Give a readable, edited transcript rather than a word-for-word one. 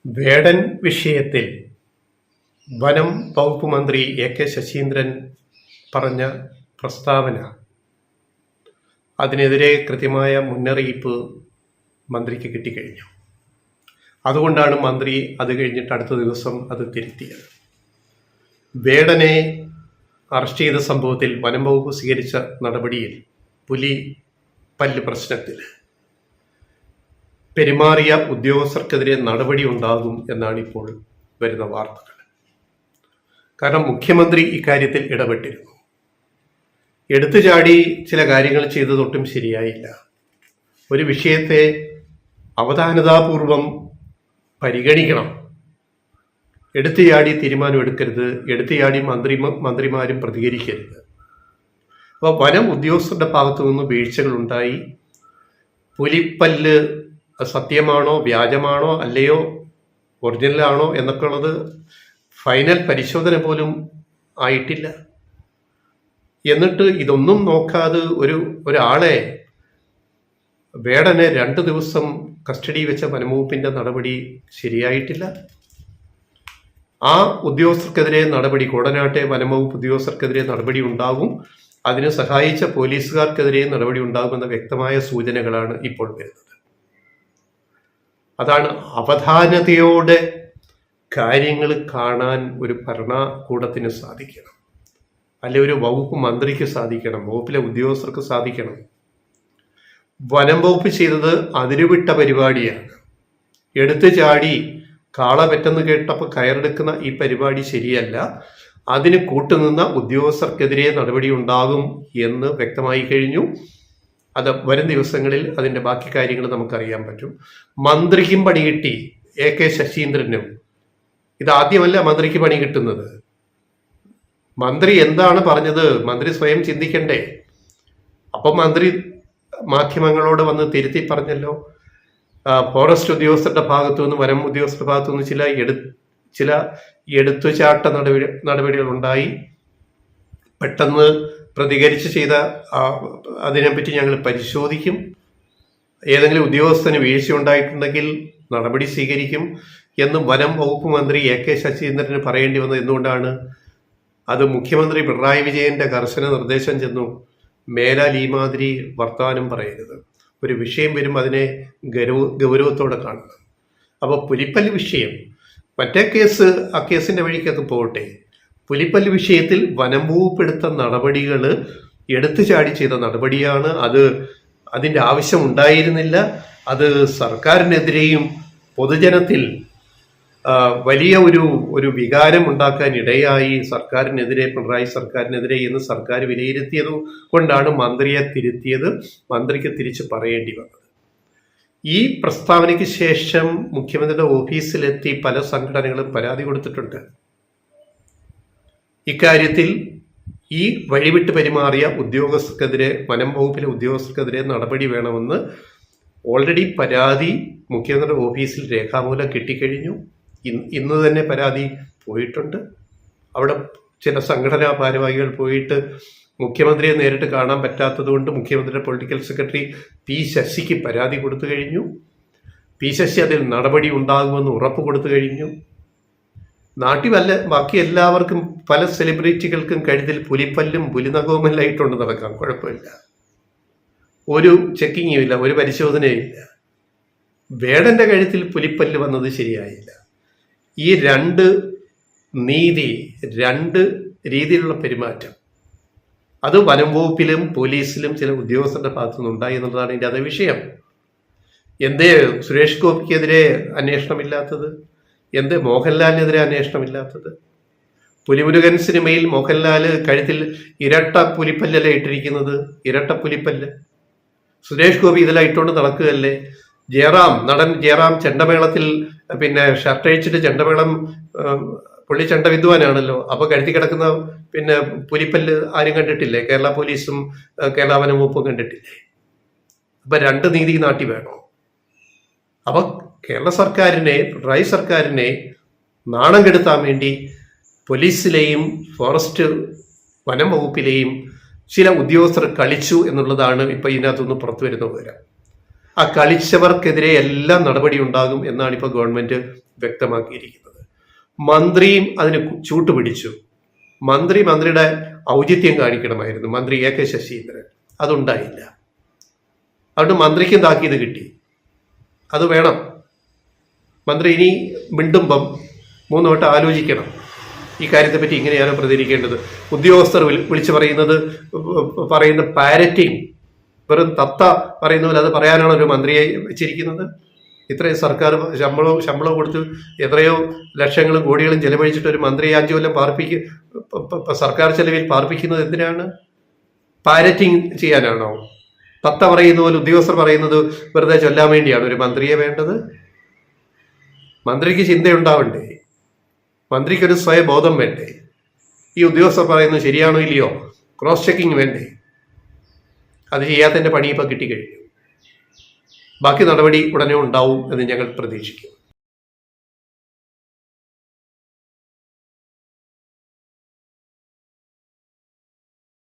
വേടൻ വിഷയത്തിൽ വനം വകുപ്പ് മന്ത്രി എ.കെ. ശശീന്ദ്രൻ പറഞ്ഞ പ്രസ്താവന, അതിനെതിരെ കൃത്യമായ മുന്നറിയിപ്പ് മന്ത്രിക്ക് കിട്ടിക്കഴിഞ്ഞു. അതുകൊണ്ടാണ് മന്ത്രി അത് കഴിഞ്ഞിട്ട് അടുത്ത ദിവസം അത് തിരുത്തിയത്. വേടനെ അറസ്റ്റ് ചെയ്ത സംഭവത്തിൽ വനം വകുപ്പ് സ്വീകരിച്ച നടപടിയിൽ പുലിപ്പല്ല് പ്രശ്നത്തിൽ പെരുമാറിയ ഉദ്യോഗസ്ഥർക്കെതിരെ നടപടി ഉണ്ടാകും എന്നാണ് ഇപ്പോൾ വരുന്ന വാർത്തകൾ. കാരണം മുഖ്യമന്ത്രി ഇക്കാര്യത്തിൽ ഇടപെട്ടിരുന്നു. എടുത്തുചാടി ചില കാര്യങ്ങൾ ചെയ്തതൊട്ടും ശരിയായില്ല. ഒരു വിഷയത്തെ അവധാനതാപൂർവം പരിഗണിക്കണം. എടുത്തുചാടി തീരുമാനം എടുക്കരുത്. എടുത്തുചാടി മന്ത്രിമാരും പ്രതികരിക്കരുത്. അപ്പോൾ വനം ഉദ്യോഗസ്ഥരുടെ ഭാഗത്തു നിന്ന് വീഴ്ചകളുണ്ടായി. പുലിപ്പല്ല് സത്യമാണോ വ്യാജമാണോ അല്ലയോ ഒറിജിനലാണോ എന്നൊക്കെ ഉള്ളത് ഫൈനൽ പരിശോധന പോലും ആയിട്ടില്ല. എന്നിട്ട് ഇതൊന്നും നോക്കാതെ ഒരാളെ വേടനെ 2 ദിവസം കസ്റ്റഡി വെച്ച വനംവകുപ്പിന്റെ നടപടി ശരിയായിട്ടില്ല. ആ ഉദ്യോഗസ്ഥർക്കെതിരെ നടപടി, കോടനാട്ടെ വനംവകുപ്പ് ഉദ്യോഗസ്ഥർക്കെതിരെ നടപടി ഉണ്ടാകും. അതിന് സഹായിച്ച പോലീസുകാർക്കെതിരെ നടപടി ഉണ്ടാകുമെന്ന വ്യക്തമായ സൂചനകളാണ് ഇപ്പോൾ വരുന്നത്. അതാണ് അവധാനതയോടെ കാര്യങ്ങൾ കാണാൻ ഒരു ഭരണകൂടത്തിന് സാധിക്കണം, അല്ലെ ഒരു വകുപ്പ് മന്ത്രിക്ക് സാധിക്കണം, വകുപ്പിലെ ഉദ്യോഗസ്ഥർക്ക് സാധിക്കണം. വനം വകുപ്പ് ചെയ്തത് അതിരുവിട്ട പരിപാടിയാണ്. എടുത്തു ചാടി കാള പെട്ടെന്ന് കേട്ടപ്പോൾ കയറെടുക്കുന്ന ഈ പരിപാടി ശരിയല്ല. അതിന് കൂട്ടുനിന്ന ഉദ്യോഗസ്ഥർക്കെതിരെ നടപടി ഉണ്ടാകും എന്ന് വ്യക്തമായി കഴിഞ്ഞു. അത് വരും ദിവസങ്ങളിൽ അതിൻ്റെ ബാക്കി കാര്യങ്ങൾ നമുക്കറിയാൻ പറ്റും. മന്ത്രിക്കും പണി കിട്ടി, എ.കെ. ശശീന്ദ്രനും. ഇതാദ്യമല്ല മന്ത്രിക്ക് പണി കിട്ടുന്നത്. മന്ത്രി എന്താണ് പറഞ്ഞത് മന്ത്രി സ്വയം ചിന്തിക്കണ്ടേ? അപ്പം മന്ത്രി മാധ്യമങ്ങളോട് വന്ന് തിരുത്തി പറഞ്ഞല്ലോ, ഫോറസ്റ്റ് ഉദ്യോഗസ്ഥരുടെ ഭാഗത്തു നിന്ന് വനം ഉദ്യോഗസ്ഥരുടെ ഭാഗത്തു നിന്ന് ചില എടുത്തുചാട്ട നടപടികൾ ഉണ്ടായി. പെട്ടെന്ന് പ്രതികരിച്ച് ചെയ്ത അതിനെപ്പറ്റി ഞങ്ങൾ പരിശോധിക്കും. ഏതെങ്കിലും ഉദ്യോഗസ്ഥന് വീഴ്ച ഉണ്ടായിട്ടുണ്ടെങ്കിൽ നടപടി സ്വീകരിക്കും എന്ന് വനം വകുപ്പ് മന്ത്രി എ.കെ. ശശീന്ദ്രന് പറയേണ്ടി വന്നത് എന്തുകൊണ്ടാണ്? അത് മുഖ്യമന്ത്രി പിണറായി വിജയന്റെ കർശന നിർദ്ദേശം ചെന്നു, മേലാൽ ഈ മാതിരി വർത്തമാനം പറയരുത്, ഒരു വിഷയം വരും അതിനെ ഗൗരവത്തോടെ കാണണം. അപ്പോൾ പുലിപ്പല്ല് വിഷയം, മറ്റേ കേസ് ആ കേസിന്റെ വഴിക്കൊക്കെ പോകട്ടെ. പുലിപ്പല്ല് വിഷയത്തിൽ വനം വകുപ്പ് എടുത്ത നടപടികൾ എടുത്തുചാടി ചെയ്ത നടപടിയാണ്. അതിൻ്റെ ആവശ്യം ഉണ്ടായിരുന്നില്ല. അത് സർക്കാരിനെതിരെയും പൊതുജനത്തിൽ വലിയ ഒരു വികാരം ഉണ്ടാക്കാൻ ഇടയായി. സർക്കാരിനെതിരെ, പിണറായി സർക്കാരിനെതിരെ എന്ന് സർക്കാർ വിലയിരുത്തിയത് കൊണ്ടാണ് മന്ത്രിയെ തിരുത്തിയത്. മന്ത്രിക്ക് തിരിച്ച് പറയേണ്ടി വന്നത്. ഈ പ്രസ്താവനയ്ക്ക് ശേഷം മുഖ്യമന്ത്രിയുടെ ഓഫീസിലെത്തി പല സംഘടനകളും പരാതി കൊടുത്തിട്ടുണ്ട്. ഇക്കാര്യത്തിൽ ഈ വഴിവിട്ട് പെരുമാറിയ ഉദ്യോഗസ്ഥർക്കെതിരെ, വനം വകുപ്പിലെ ഉദ്യോഗസ്ഥർക്കെതിരെ നടപടി വേണമെന്ന് ഓൾറെഡി പരാതി മുഖ്യമന്ത്രിയുടെ ഓഫീസിൽ രേഖാമൂലം കിട്ടിക്കഴിഞ്ഞു. ഇന്ന് തന്നെ പരാതി പോയിട്ടുണ്ട്. അവിടെ ചില സംഘടനാ ഭാരവാഹികൾ പോയിട്ട് മുഖ്യമന്ത്രിയെ നേരിട്ട് കാണാൻ പറ്റാത്തത് കൊണ്ട് മുഖ്യമന്ത്രിയുടെ പൊളിറ്റിക്കൽ സെക്രട്ടറി പി ശശിക്ക് പരാതി കൊടുത്തു കഴിഞ്ഞു. പി ശശി അതിൽ നടപടി ഉണ്ടാകുമെന്ന് ഉറപ്പ് കൊടുത്തു കഴിഞ്ഞു. നാട്ടിൽ ബാക്കി എല്ലാവർക്കും, പല സെലിബ്രിറ്റികൾക്കും കഴുത്തിൽ പുലിപ്പല്ലും പുലിനഖവുമെല്ലാം ഇട്ടുകൊണ്ട് നടക്കാം, കുഴപ്പമില്ല. ഒരു ചെക്കിങ്ങും ഇല്ല, ഒരു പരിശോധനയും ഇല്ല. വേടന്റെ കഴുത്തിൽ പുലിപ്പല്ല് വന്നത് ശരിയായില്ല. ഈ രണ്ട് രീതിയിലുള്ള പെരുമാറ്റം അത് വനം വകുപ്പിലും പോലീസിലും ചില ഉദ്യോഗസ്ഥരുടെ ഭാഗത്തു നിന്നുണ്ടായി എന്നുള്ളതാണ് ഇതിൻ്റെ അതേ വിഷയം. എന്തേ സുരേഷ് ഗോപിക്കെതിരെ അന്വേഷണമില്ലാത്തത്? എന്ത് മോഹൻലാലിനെതിരെ അന്വേഷണമില്ലാത്തത്? പുലിമുരുകൻ സിനിമയിൽ മോഹൻലാൽ കഴുത്തിൽ ഇരട്ട പുലിപ്പല്ലല്ലേ ഇട്ടിരിക്കുന്നത്? ഇരട്ട പുലിപ്പല്ല്. സുരേഷ് ഗോപി ഇതെല്ലാം ഇട്ടുകൊണ്ട് നടക്കുകയല്ലേ? നടൻ ജയറാം ചെണ്ടമേളത്തിൽ ഷർട്ട് അഴിച്ചിട്ട് ചെണ്ടമേളം, പുള്ളി ചെണ്ട വിദ്വാനാണല്ലോ. അപ്പൊ കഴുത്തി കിടക്കുന്ന പുലിപ്പല്ല് ആരും കണ്ടിട്ടില്ലേ? കേരള പോലീസും കേരള വനം വകുപ്പും കണ്ടിട്ടില്ലേ? അപ്പൊ 2 നീതി നാട്ടി വേണോ? അപ്പൊ കേരള സർക്കാരിനെ, പിണറായി സർക്കാരിനെ നാണം കെടുത്താൻ വേണ്ടി പോലീസിലെയും ഫോറസ്റ്റ് വനം വകുപ്പിലെയും ചില ഉദ്യോഗസ്ഥർ കളിച്ചു എന്നുള്ളതാണ് ഇപ്പൊ ഇതിനകത്തുനിന്ന് പുറത്തു വരുന്ന വിവരം. ആ കളിച്ചവർക്കെതിരെ എല്ലാം നടപടി ഉണ്ടാകും എന്നാണ് ഇപ്പോൾ ഗവൺമെന്റ് വ്യക്തമാക്കിയിരിക്കുന്നത്. മന്ത്രിയും അതിന് ചൂട്ടുപിടിച്ചു. മന്ത്രിയുടെ ഔചിത്യം കാണിക്കണമായിരുന്നു, മന്ത്രി A.K. ശശീന്ദ്രൻ. അതുണ്ടായില്ല. അതുകൊണ്ട് മന്ത്രിക്കും താക്കീത് കിട്ടി. അത് വേണം. മന്ത്രി ഇനി മിണ്ടുമ്പം 3 വട്ടം ആലോചിക്കണം, ഈ കാര്യത്തെപ്പറ്റി ഇങ്ങനെയാണോ പ്രതികരിക്കേണ്ടത്. ഉദ്യോഗസ്ഥർ വിളിച്ചു പറയുന്ന പാരറ്റിങ്, വെറും തത്ത പറയുന്ന പോലെ അത് പറയാനാണ് ഒരു മന്ത്രിയെ വെച്ചിരിക്കുന്നത്. ഇത്രയും സർക്കാർ ശമ്പളം കൊടുത്ത് എത്രയോ ലക്ഷങ്ങളും കോടികളും ചെലവഴിച്ചിട്ട് ഒരു മന്ത്രിയെ 5 കൊല്ലം സർക്കാർ ചെലവിൽ പാർപ്പിക്കുന്നത് എന്തിനാണ്? പാരറ്റിങ് ചെയ്യാനാണോ? തത്ത പറയുന്ന പോലെ ഉദ്യോഗസ്ഥർ പറയുന്നത് വെറുതെ ചൊല്ലാൻ വേണ്ടിയാണ് ഒരു മന്ത്രിയെ വേണ്ടത്? മന്ത്രിക്ക് ചിന്തയുണ്ടാവണ്ടേ? മന്ത്രിക്കൊരു സ്വയബോധം വേണ്ടേ? ഈ ഉദ്യോഗസ്ഥർ പറയുന്നത് ശരിയാണോ ഇല്ലയോ ക്രോസ് ചെക്കിങ് വേണ്ടേ? അത് ചെയ്യാത്തതിൻ്റെ പണി ഇപ്പം കിട്ടിക്കഴിഞ്ഞു. ബാക്കി നടപടി ഉടനെ ഉണ്ടാവും എന്ന് ഞങ്ങൾ പ്രതീക്ഷിക്കുന്നു.